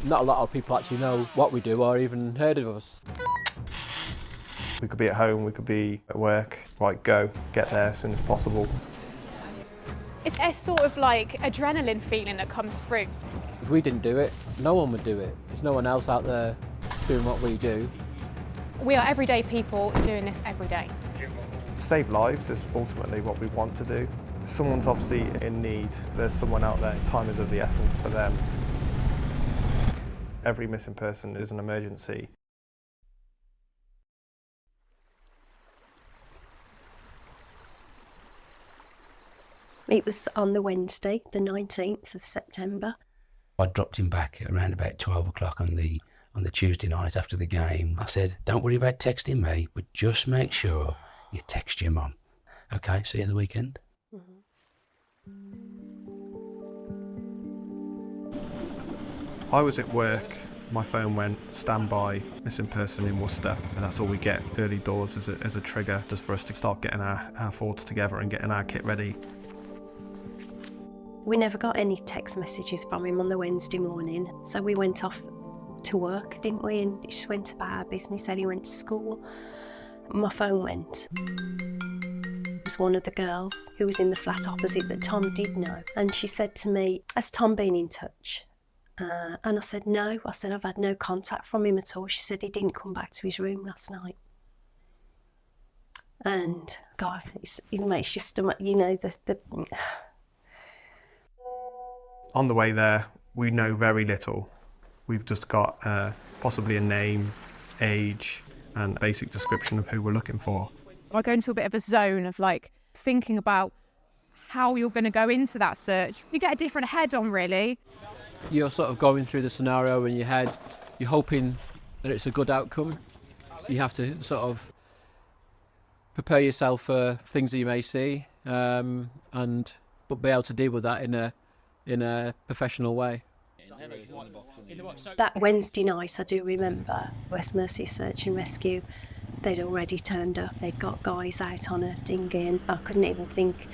Not a lot of people actually know what we do or even heard of us. We could be at home, we could be at work. Right, go, get there as soon as possible. It's a sort of like adrenaline feeling that comes through. If we didn't do it, no one would do it. There's no one else out there doing what we do. We are everyday people doing this every day. Save lives is ultimately what we want to do. If someone's obviously in need, there's someone out there, time is of the essence for them. Every missing person is an emergency. It was on the Wednesday, the 19th of September. I dropped him back around about 12 o'clock on the Tuesday night after the game. I said, don't worry about texting me, but just make sure you text your mum. Okay, see you at the weekend. I was at work, my phone went standby, missing person in Worcester, and that's all we get early doors as a trigger, just for us to start getting our thoughts together and getting our kit ready. We never got any text messages from him on the Wednesday morning, so we went off to work, didn't we? And he just went about our business, said he went to school. My phone went. It was one of the girls who was in the flat opposite that Tom did know, and she said to me, has Tom been in touch? And I said, no. I said, I've had no contact from him at all. She said he didn't come back to his room last night. And God, it makes you stomach, you know, the On the way there, we know very little. We've just got possibly a name, age, and a basic description of who we're looking for. I go into a bit of a zone of like thinking about how you're going to go into that search. You get a different head on, really. You're sort of going through the scenario in your head. You're hoping that it's a good outcome. You have to sort of prepare yourself for things that you may see, but be able to deal with that in a professional way. That Wednesday night, I do remember West Mercia Search and Rescue. They'd already turned up. They'd got guys out on a dinghy, and I couldn't even think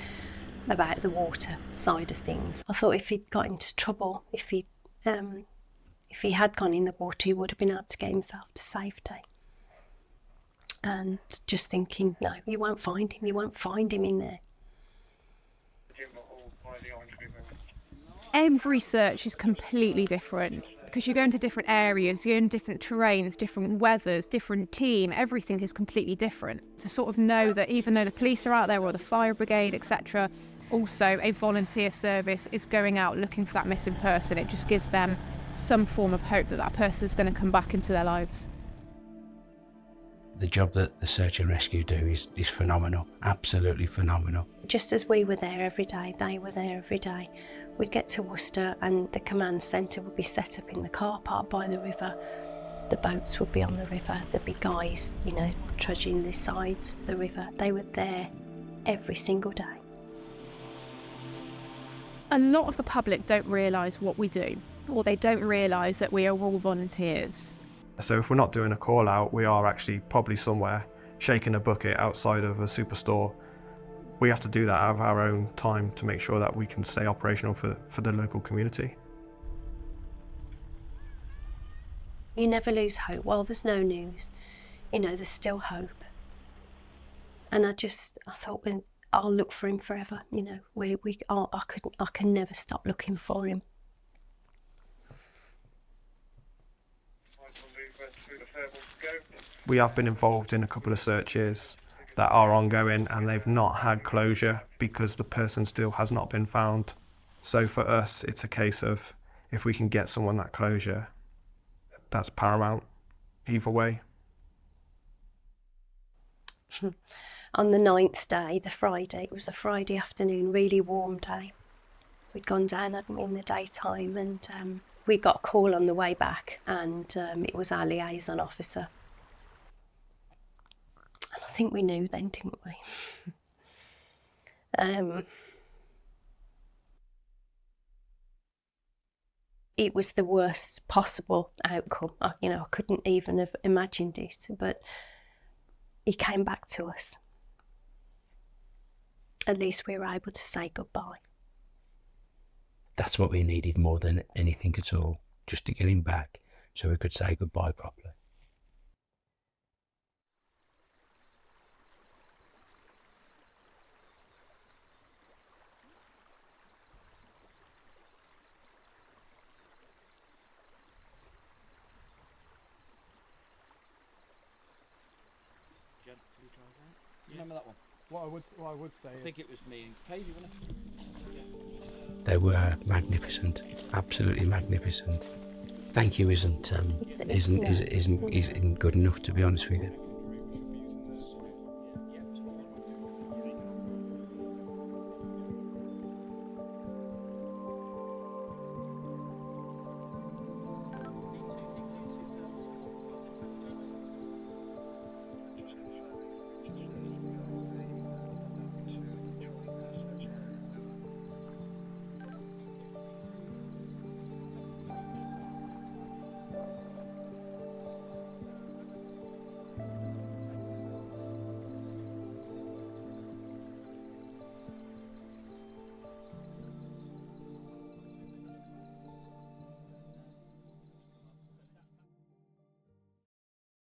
about the water side of things. I thought if he'd got into trouble, if he had gone in the water, he would have been able to get himself to safety. And just thinking, no, you won't find him. You won't find him in there. Every search is completely different because you go into different areas, you're in different terrains, different weathers, different team. Everything is completely different. To sort of know that even though the police are out there or the fire brigade, etc., also a volunteer service is going out looking for that missing person. It just gives them some form of hope that that person is going to come back into their lives. The job that the search and rescue do is phenomenal, absolutely phenomenal. Just as we were there every day, they were there every day. We'd get to Worcester and the command centre would be set up in the car park by the river. The boats would be on the river. There'd be guys, you know, trudging the sides of the river. They were there every single day. A lot of the public don't realise what we do, or they don't realise that we are all volunteers. So if we're not doing a call out, we are actually probably somewhere shaking a bucket outside of a superstore. We have to do that out of our own time to make sure that we can stay operational for the local community. You never lose hope. While there's no news, you know, there's still hope. And I thought, well, I'll look for him forever. You know, I can never stop looking for him. We have been involved in a couple of searches that are ongoing and they've not had closure because the person still has not been found. So for us, it's a case of if we can get someone that closure, that's paramount either way. On the 9th day, the Friday, it was a Friday afternoon, really warm day. We'd gone down, hadn't we, in the daytime, and we got a call on the way back, and it was our liaison officer. And I think we knew then, didn't we? It was the worst possible outcome. I couldn't even have imagined it, but he came back to us. At least we were able to say goodbye. That's what we needed more than anything at all. just to get him back so we could say goodbye properly. Remember that one? What I would say I think it was me and Katie, wasn't it? They were magnificent, absolutely magnificent. Thank you isn't good enough, to be honest with you.